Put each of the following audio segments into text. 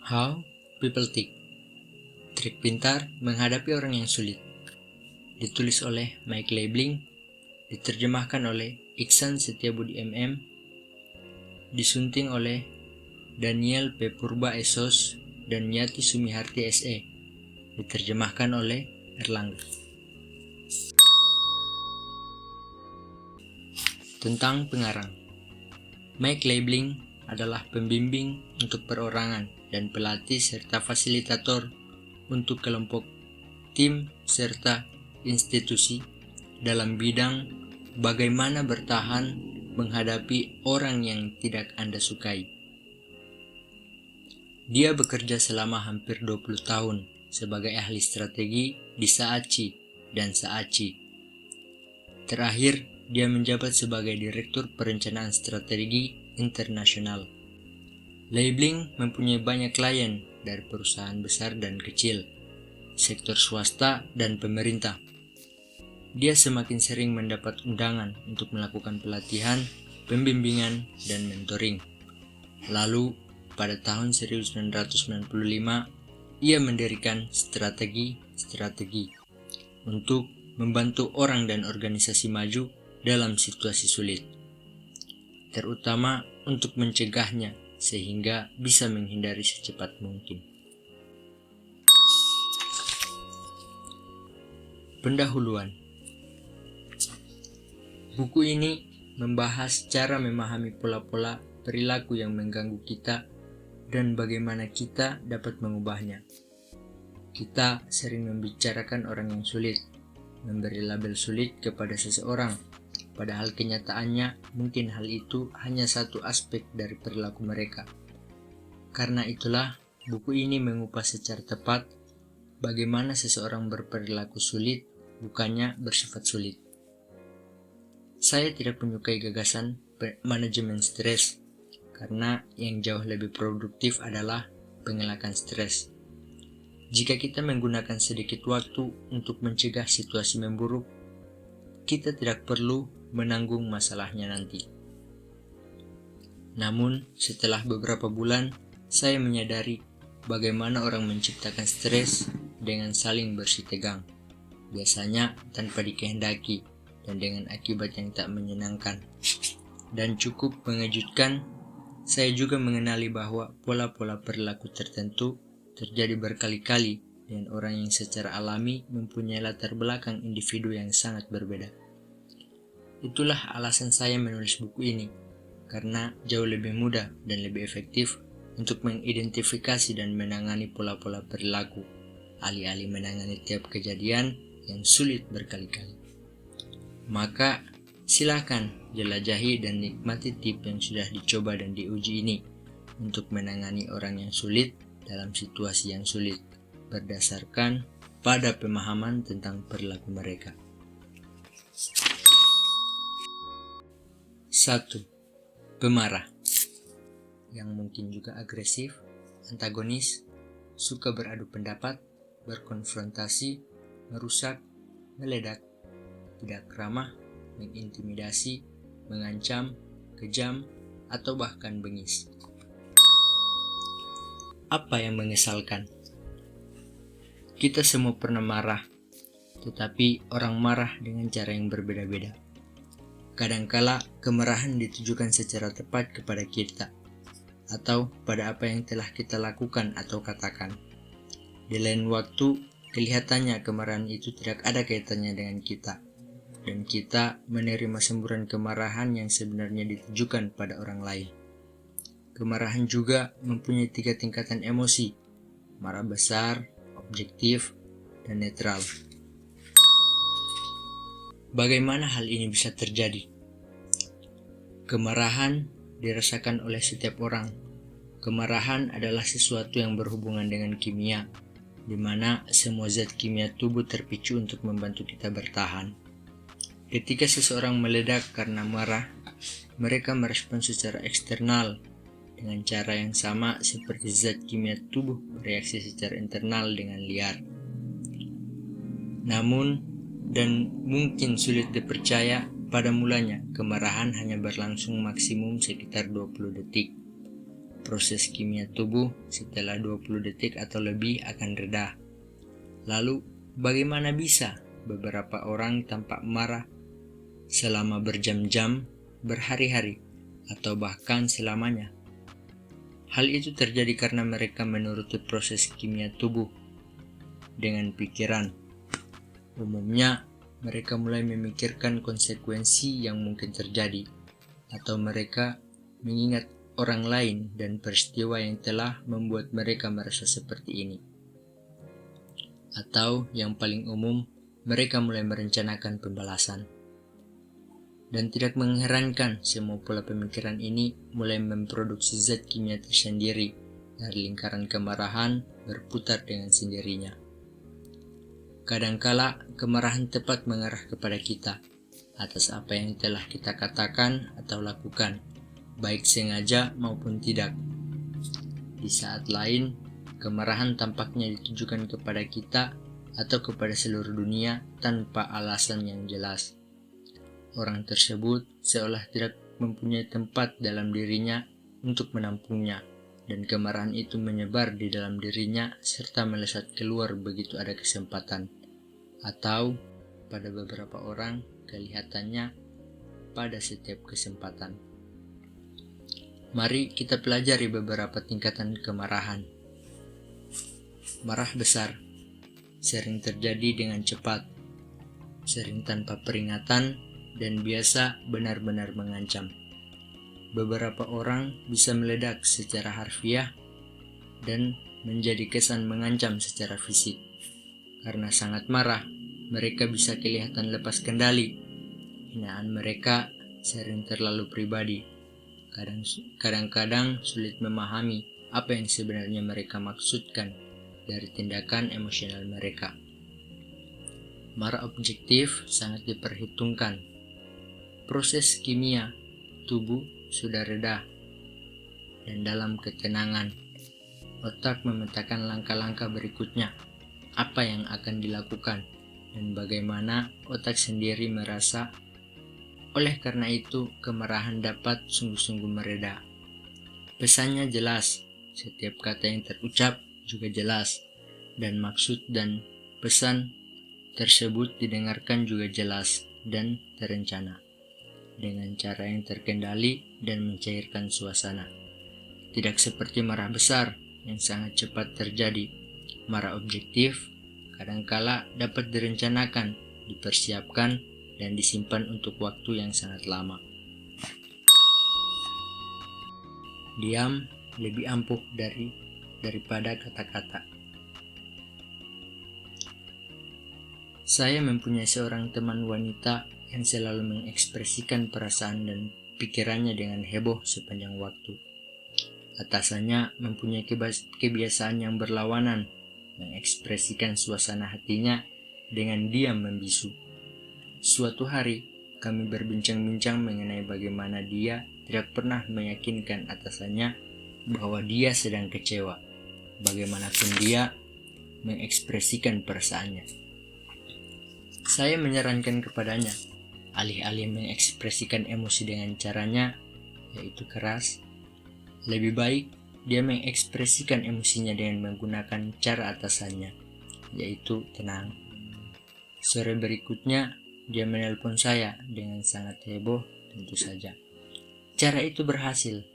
How People Think, Trik Pintar Menghadapi Orang yang Sulit. Ditulis oleh Mike Leibling, diterjemahkan oleh Iksan Setiabudi MM, disunting oleh Daniel P. Purba Esos dan Yati Sumiharti SE, diterjemahkan oleh Erlangga. Tentang pengarang. Mike Leibling adalah pembimbing untuk perorangan dan pelatih serta fasilitator untuk kelompok, tim, serta institusi dalam bidang bagaimana bertahan menghadapi orang yang tidak Anda sukai. Dia bekerja selama hampir 20 tahun sebagai ahli strategi di SAACI dan SAACI. Terakhir, dia menjabat sebagai Direktur Perencanaan Strategi Internasional. Leibling mempunyai banyak klien dari perusahaan besar dan kecil, sektor swasta dan pemerintah. Dia semakin sering mendapat undangan untuk melakukan pelatihan, pembimbingan, dan mentoring. Lalu, pada tahun 1995, ia mendirikan strategi untuk membantu orang dan organisasi maju dalam situasi sulit, terutama untuk mencegahnya sehingga bisa menghindari secepat mungkin. Pendahuluan. Buku ini membahas cara memahami pola-pola perilaku yang mengganggu kita dan bagaimana kita dapat mengubahnya. Kita sering membicarakan orang yang sulit, memberi label sulit kepada seseorang, padahal kenyataannya mungkin hal itu hanya satu aspek dari perilaku mereka. Karena itulah, buku ini mengupas secara tepat bagaimana seseorang berperilaku sulit, bukannya bersifat sulit. Saya tidak menyukai gagasan manajemen stres, karena yang jauh lebih produktif adalah pengelakkan stres. Jika kita menggunakan sedikit waktu untuk mencegah situasi memburuk, kita tidak perlu menanggung masalahnya nanti. Namun, setelah beberapa bulan, saya menyadari bagaimana orang menciptakan stres dengan saling bersitegang, biasanya tanpa dikehendaki dan dengan akibat yang tak menyenangkan. Dan cukup mengejutkan, saya juga mengenali bahwa pola-pola perilaku tertentu terjadi berkali-kali dengan orang yang secara alami mempunyai latar belakang individu yang sangat berbeda. Itulah alasan saya menulis buku ini, karena jauh lebih mudah dan lebih efektif untuk mengidentifikasi dan menangani pola-pola perilaku, alih-alih menangani tiap kejadian yang sulit berkali-kali. Maka, silakan jelajahi dan nikmati tip yang sudah dicoba dan diuji ini untuk menangani orang yang sulit dalam situasi yang sulit, berdasarkan pada pemahaman tentang perilaku mereka. 1. Pemarah, yang mungkin juga agresif, antagonis, suka beradu pendapat, berkonfrontasi, merusak, meledak, tidak ramah, mengintimidasi, mengancam, kejam, atau bahkan bengis. Apa yang mengesalkan? Kita semua pernah marah, tetapi orang marah dengan cara yang berbeda-beda. Kadangkala kemarahan ditujukan secara tepat kepada kita, atau pada apa yang telah kita lakukan atau katakan. Di lain waktu, kelihatannya kemarahan itu tidak ada kaitannya dengan kita, dan kita menerima semburan kemarahan yang sebenarnya ditujukan pada orang lain. Kemarahan juga mempunyai 3 tingkatan emosi: marah besar, objektif, dan netral. Bagaimana hal ini bisa terjadi? Kemarahan dirasakan oleh setiap orang. Kemarahan adalah sesuatu yang berhubungan dengan kimia, di mana semua zat kimia tubuh terpicu untuk membantu kita bertahan. Ketika seseorang meledak karena marah, mereka merespon secara eksternal dengan cara yang sama seperti zat kimia tubuh bereaksi secara internal dengan liar. Namun, dan mungkin sulit dipercaya, pada mulanya kemarahan hanya berlangsung maksimum sekitar 20 detik. proses kimia tubuh setelah 20 detik atau lebih akan reda. Lalu, bagaimana bisa beberapa orang tampak marah selama berjam-jam, berhari-hari, atau bahkan selamanya? Hal itu terjadi karena mereka menuruti proses kimia tubuh dengan pikiran. Umumnya, mereka mulai memikirkan konsekuensi yang mungkin terjadi, atau mereka mengingat orang lain dan peristiwa yang telah membuat mereka merasa seperti ini. Atau yang paling umum, mereka mulai merencanakan pembalasan. Dan tidak mengherankan, semua pola pemikiran ini mulai memproduksi zat kimia tersendiri dari lingkaran kemarahan berputar dengan sendirinya. Kadangkala kemarahan tepat mengarah kepada kita atas apa yang telah kita katakan atau lakukan, baik sengaja maupun tidak. Di saat lain, kemarahan tampaknya ditujukan kepada kita atau kepada seluruh dunia tanpa alasan yang jelas. Orang tersebut seolah tidak mempunyai tempat dalam dirinya untuk menampungnya, dan kemarahan itu menyebar di dalam dirinya serta melesat keluar begitu ada kesempatan. Atau, pada beberapa orang, kelihatannya pada setiap kesempatan. Mari kita pelajari beberapa tingkatan kemarahan. Marah besar sering terjadi dengan cepat, sering tanpa peringatan, dan biasa benar-benar mengancam. Beberapa orang bisa meledak secara harfiah dan menjadi kesan mengancam secara fisik. Karena sangat marah, mereka bisa kelihatan lepas kendali. Hinaan mereka sering terlalu pribadi. Kadang-kadang sulit memahami apa yang sebenarnya mereka maksudkan dari tindakan emosional mereka. Marah objektif sangat diperhitungkan. Proses kimia tubuh sudah reda, dan dalam ketenangan, otak memetakan langkah-langkah berikutnya, apa yang akan dilakukan, dan bagaimana otak sendiri merasa. Oleh karena itu, kemarahan dapat sungguh-sungguh mereda. Pesannya jelas, setiap kata yang terucap juga jelas, dan maksud dan pesan tersebut didengarkan juga jelas dan terencana, dengan cara yang terkendali dan mencairkan suasana. Tidak seperti marah besar yang sangat cepat terjadi. Marah objektif kadangkala dapat direncanakan, dipersiapkan, dan disimpan untuk waktu yang sangat lama. Diam lebih ampuh daripada kata-kata. Saya mempunyai seorang teman wanita yang selalu mengekspresikan perasaan dan pikirannya dengan heboh sepanjang waktu. Atasannya mempunyai kebiasaan yang berlawanan, mengekspresikan suasana hatinya dengan diam membisu. Suatu hari, kami berbincang-bincang mengenai bagaimana dia tidak pernah meyakinkan atasannya bahwa dia sedang kecewa, bagaimanapun dia mengekspresikan perasaannya. Saya menyarankan kepadanya, alih-alih mengekspresikan emosi dengan caranya, yaitu keras, lebih baik dia mengekspresikan emosinya dengan menggunakan cara atasannya, yaitu tenang. Sore berikutnya, dia menelpon saya dengan sangat heboh, tentu saja. Cara itu berhasil.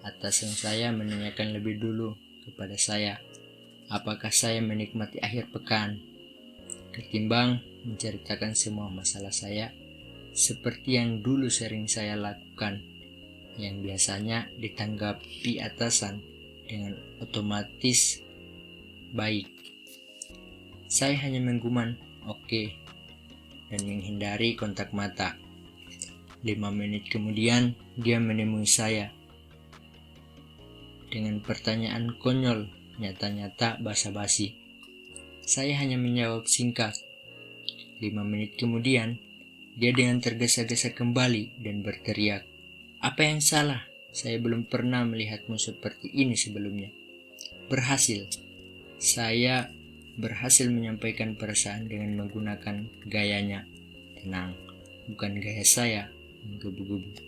Atasan saya menanyakan lebih dulu kepada saya, apakah saya menikmati akhir pekan, ketimbang menceritakan semua masalah saya, seperti yang dulu sering saya lakukan, yang biasanya ditanggapi atasan dengan otomatis baik. Saya hanya menggumam, oke, dan menghindari kontak mata. 5 menit kemudian, dia menemui saya dengan pertanyaan konyol, nyata-nyata basa-basi. Saya hanya menjawab singkat. 5 menit kemudian, dia dengan tergesa-gesa kembali dan berteriak, "Apa yang salah? Saya belum pernah melihatmu seperti ini sebelumnya." Berhasil. Saya berhasil menyampaikan perasaan dengan menggunakan gayanya, tenang, bukan gaya saya, menggebu-gebu.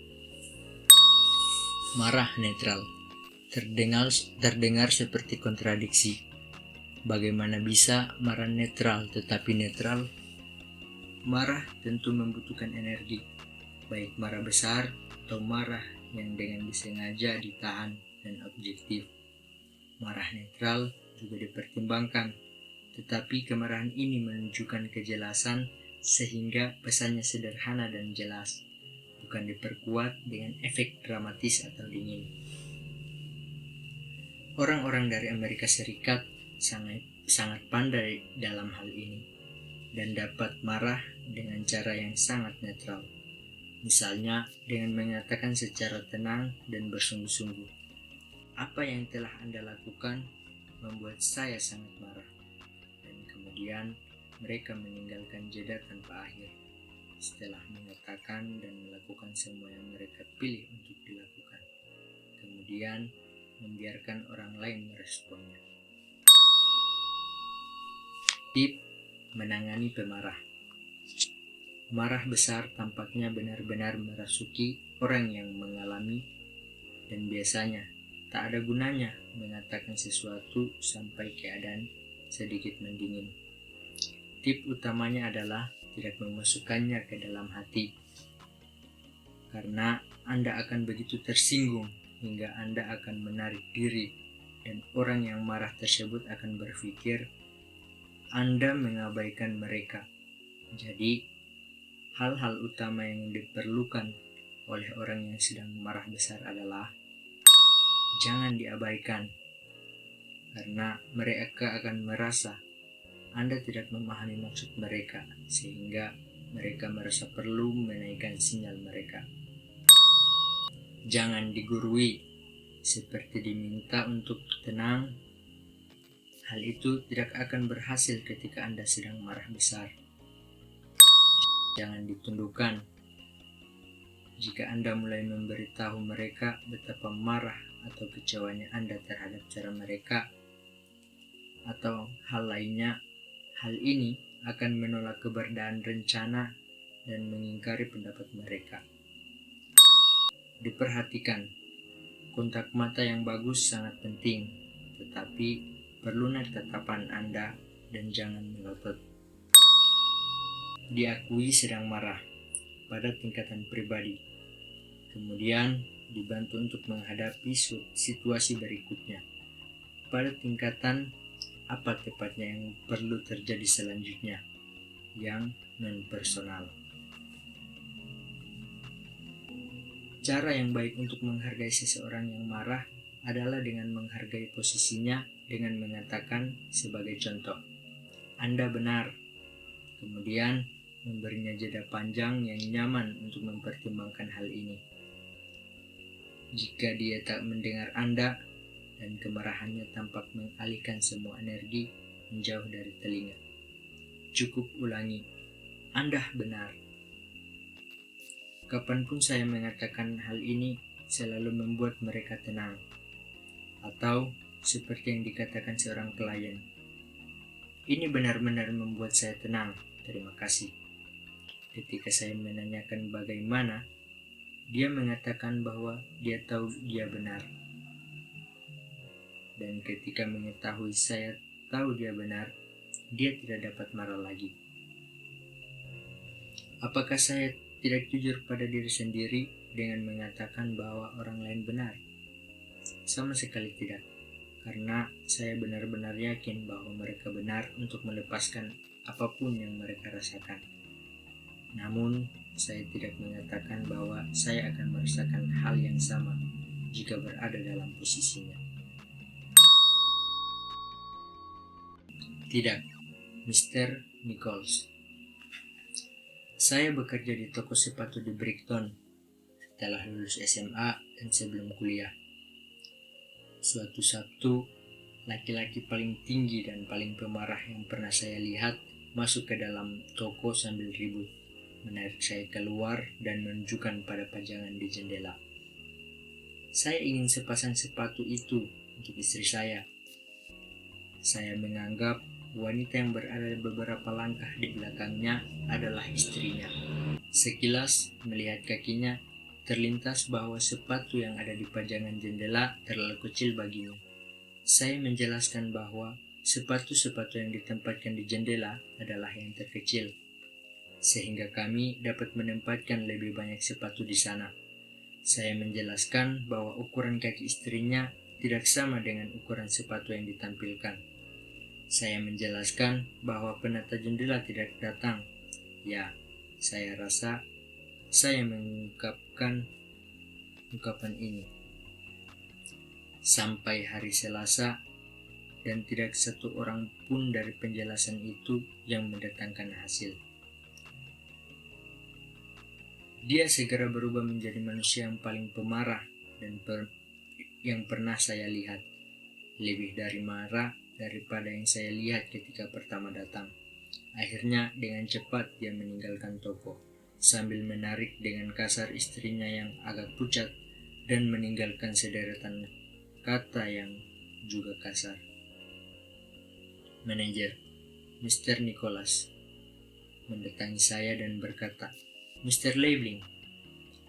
Marah netral. terdengar seperti kontradiksi. Bagaimana bisa marah netral tetapi netral? Marah tentu membutuhkan energi, baik marah besar atau marah yang dengan disengaja ditahan dan objektif. Marah netral juga dipertimbangkan, tetapi kemarahan ini menunjukkan kejelasan sehingga pesannya sederhana dan jelas, bukan diperkuat dengan efek dramatis atau dingin. Orang-orang dari Amerika Serikat sangat pandai dalam hal ini dan dapat marah dengan cara yang sangat netral. Misalnya dengan mengatakan secara tenang dan bersungguh-sungguh, "Apa yang telah Anda lakukan membuat saya sangat marah." Dan kemudian mereka meninggalkan jeda tanpa akhir setelah mengatakan dan melakukan semua yang mereka pilih untuk dilakukan. Kemudian membiarkan orang lain meresponnya. Tip menangani pemarah. Marah besar tampaknya benar-benar merasuki orang yang mengalami, dan biasanya tak ada gunanya mengatakan sesuatu sampai keadaan sedikit mendingin. Tip utamanya adalah tidak memasukkannya ke dalam hati, karena Anda akan begitu tersinggung hingga Anda akan menarik diri, dan orang yang marah tersebut akan berpikir Anda mengabaikan mereka. Jadi, hal-hal utama yang diperlukan oleh orang yang sedang marah besar adalah jangan diabaikan, karena mereka akan merasa Anda tidak memahami maksud mereka, sehingga mereka merasa perlu menaikkan sinyal mereka. Jangan digurui, seperti diminta untuk tenang. Hal itu tidak akan berhasil ketika Anda sedang marah besar. Jangan ditundukkan. Jika Anda mulai memberitahu mereka betapa marah atau kecewanya Anda terhadap cara mereka atau hal lainnya, hal ini akan menolak keberadaan rencana dan mengingkari pendapat mereka. Diperhatikan, kontak mata yang bagus sangat penting, tetapi perlunya tatapan Anda dan jangan melotot. Diakui sedang marah pada tingkatan pribadi, kemudian dibantu untuk menghadapi situasi berikutnya pada tingkatan apa tepatnya yang perlu terjadi selanjutnya, yang non-personal. Cara yang baik untuk menghargai seseorang yang marah adalah dengan menghargai posisinya dengan mengatakan sebagai contoh, Anda benar. Kemudian memberinya jeda panjang yang nyaman untuk mempertimbangkan hal ini. Jika dia tak mendengar Anda dan kemarahannya tampak mengalihkan semua energi menjauh dari telinga, cukup ulangi, Anda benar. Kapanpun saya mengatakan hal ini selalu membuat mereka tenang. Atau seperti yang dikatakan seorang klien, ini benar-benar membuat saya tenang, terima kasih. Ketika saya menanyakan bagaimana, dia mengatakan bahwa dia tahu dia benar. Dan ketika mengetahui saya tahu dia benar, dia tidak dapat marah lagi. Apakah saya tidak jujur pada diri sendiri dengan mengatakan bahwa orang lain benar? Sama sekali tidak, karena saya benar-benar yakin bahwa mereka benar untuk melepaskan apapun yang mereka rasakan. Namun, saya tidak mengatakan bahwa saya akan merasakan hal yang sama jika berada dalam posisinya. Tidak, Mr. Nichols. Saya bekerja di toko sepatu di Brighton setelah lulus SMA dan sebelum kuliah. Suatu Sabtu, laki-laki paling tinggi dan paling pemarah yang pernah saya lihat masuk ke dalam toko sambil ribut, menarik saya keluar dan menunjukkan pada pajangan di jendela. Saya ingin sepasang sepatu itu untuk istri saya. Saya menganggap wanita yang berada beberapa langkah di belakangnya adalah istrinya. Sekilas melihat kakinya terlintas bahwa sepatu yang ada di pajangan jendela terlalu kecil baginya. Saya menjelaskan bahwa sepatu-sepatu yang ditempatkan di jendela adalah yang terkecil, sehingga kami dapat menempatkan lebih banyak sepatu di sana. Saya menjelaskan bahwa ukuran kaki istrinya tidak sama dengan ukuran sepatu yang ditampilkan. Saya menjelaskan bahwa penata jendela tidak datang. Ya, saya rasa saya mengungkapkan ungkapan ini sampai hari Selasa, dan tidak satu orang pun dari penjelasan itu yang mendatangkan hasil. Dia segera berubah menjadi manusia yang paling pemarah dan yang pernah saya lihat. Lebih dari marah daripada yang saya lihat ketika pertama datang. Akhirnya dengan cepat dia meninggalkan toko, sambil menarik dengan kasar istrinya yang agak pucat dan meninggalkan sederetan kata yang juga kasar. Manajer, Mr. Nicholas, mendatangi saya dan berkata, "Mr. Leibling,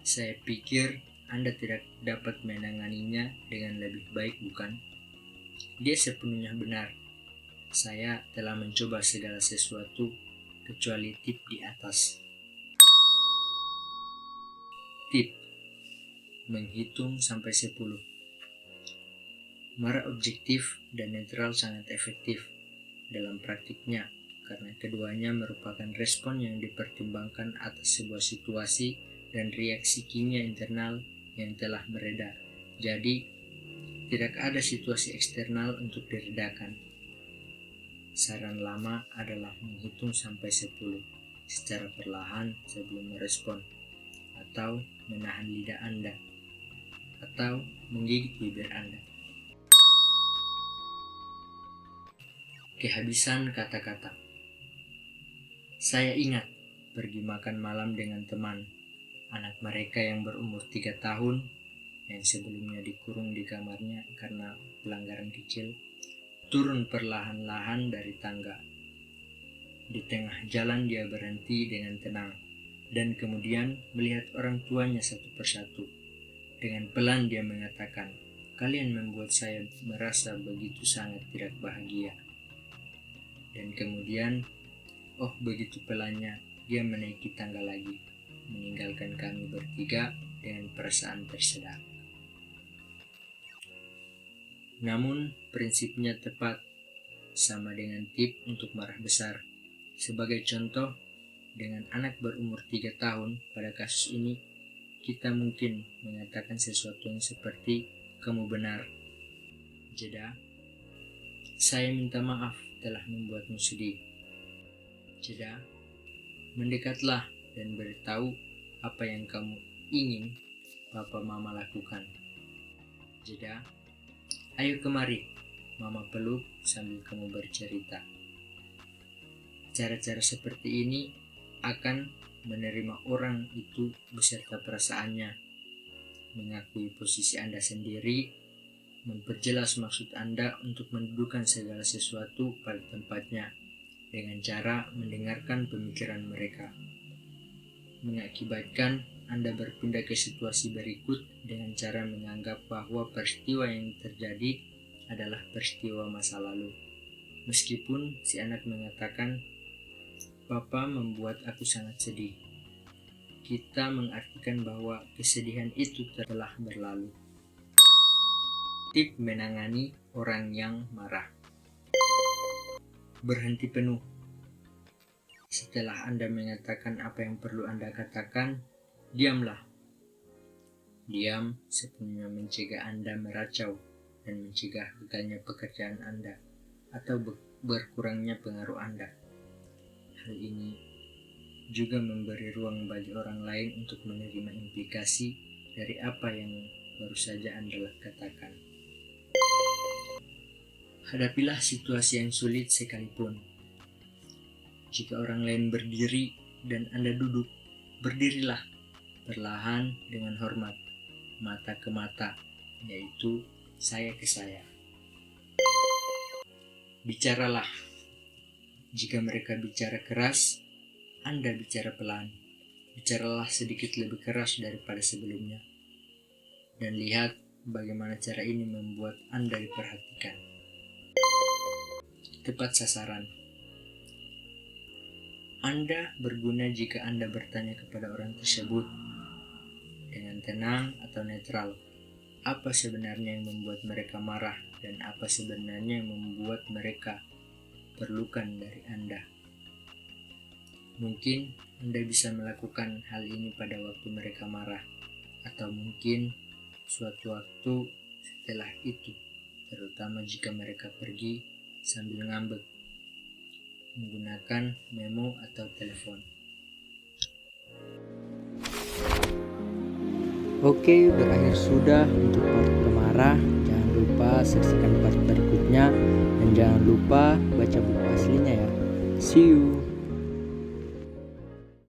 saya pikir Anda tidak dapat menanganinya dengan lebih baik, bukan?" Dia sepenuhnya benar. Saya telah mencoba segala sesuatu kecuali tip di atas. Tip: menghitung sampai 10. Marah objektif dan netral sangat efektif dalam praktiknya, karena keduanya merupakan respon yang dipertimbangkan atas sebuah situasi dan reaksi kimia internal yang telah mereda. Jadi, tidak ada situasi eksternal untuk diredakan. Saran lama adalah menghitung sampai 10 secara perlahan sebelum merespon, atau menahan lidah Anda, atau menggigit bibir Anda. Kehabisan kata-kata. Saya ingat pergi makan malam dengan teman. Anak mereka yang berumur 3 tahun, yang sebelumnya dikurung di kamarnya karena pelanggaran kecil, turun perlahan-lahan dari tangga. Di tengah jalan dia berhenti dengan tenang, dan kemudian melihat orang tuanya satu persatu. Dengan pelan dia mengatakan, "Kalian membuat saya merasa begitu sangat tidak bahagia." Dan kemudian, begitu pelannya, dia menaiki tangga lagi, meninggalkan kami bertiga dengan perasaan tersedak. Namun, prinsipnya tepat, sama dengan tip untuk marah besar. Sebagai contoh, dengan anak berumur 3 tahun pada kasus ini, kita mungkin mengatakan sesuatu yang seperti, "Kamu benar. Jeda, saya minta maaf telah membuatmu sedih. Jeda, mendekatlah dan beritahu apa yang kamu ingin Papa Mama lakukan. Jeda, ayo kemari, Mama peluk sambil kamu bercerita." Cara-cara seperti ini akan menerima orang itu beserta perasaannya, mengakui posisi Anda sendiri, memperjelas maksud Anda untuk mendudukan segala sesuatu pada tempatnya dengan cara mendengarkan pemikiran mereka, mengakibatkan Anda berpindah ke situasi berikut dengan cara menganggap bahwa peristiwa yang terjadi adalah peristiwa masa lalu. Meskipun si anak mengatakan, "Papa membuat aku sangat sedih," kita mengartikan bahwa kesedihan itu telah berlalu. Tip menangani orang yang marah. Berhenti penuh. Setelah Anda mengatakan apa yang perlu Anda katakan, diamlah. Diam sepenuhnya mencegah Anda meracau dan mencegah gagalnya pekerjaan Anda atau berkurangnya pengaruh Anda. Hal ini juga memberi ruang bagi orang lain untuk menerima implikasi dari apa yang baru saja Anda katakan. Hadapilah situasi yang sulit sekalipun. Jika orang lain berdiri dan Anda duduk, berdirilah perlahan dengan hormat, mata ke mata, yaitu saya ke saya. Bicaralah. Jika mereka bicara keras, Anda bicara pelan. bicaralah sedikit lebih keras daripada sebelumnya. Dan lihat bagaimana cara ini membuat Anda diperhatikan. Tepat sasaran. Anda berguna jika Anda bertanya kepada orang tersebut dengan tenang atau netral. Apa sebenarnya yang membuat mereka marah dan apa sebenarnya yang membuat mereka perlukan dari Anda. Mungkin Anda bisa melakukan hal ini pada waktu mereka marah, atau mungkin suatu waktu setelah itu, terutama jika mereka pergi sambil ngambek, menggunakan memo atau telepon. Oke, berakhir sudah untuk part pemarah. Jangan lupa saksikan part berikutnya dan jangan lupa baca buku aslinya ya. See you.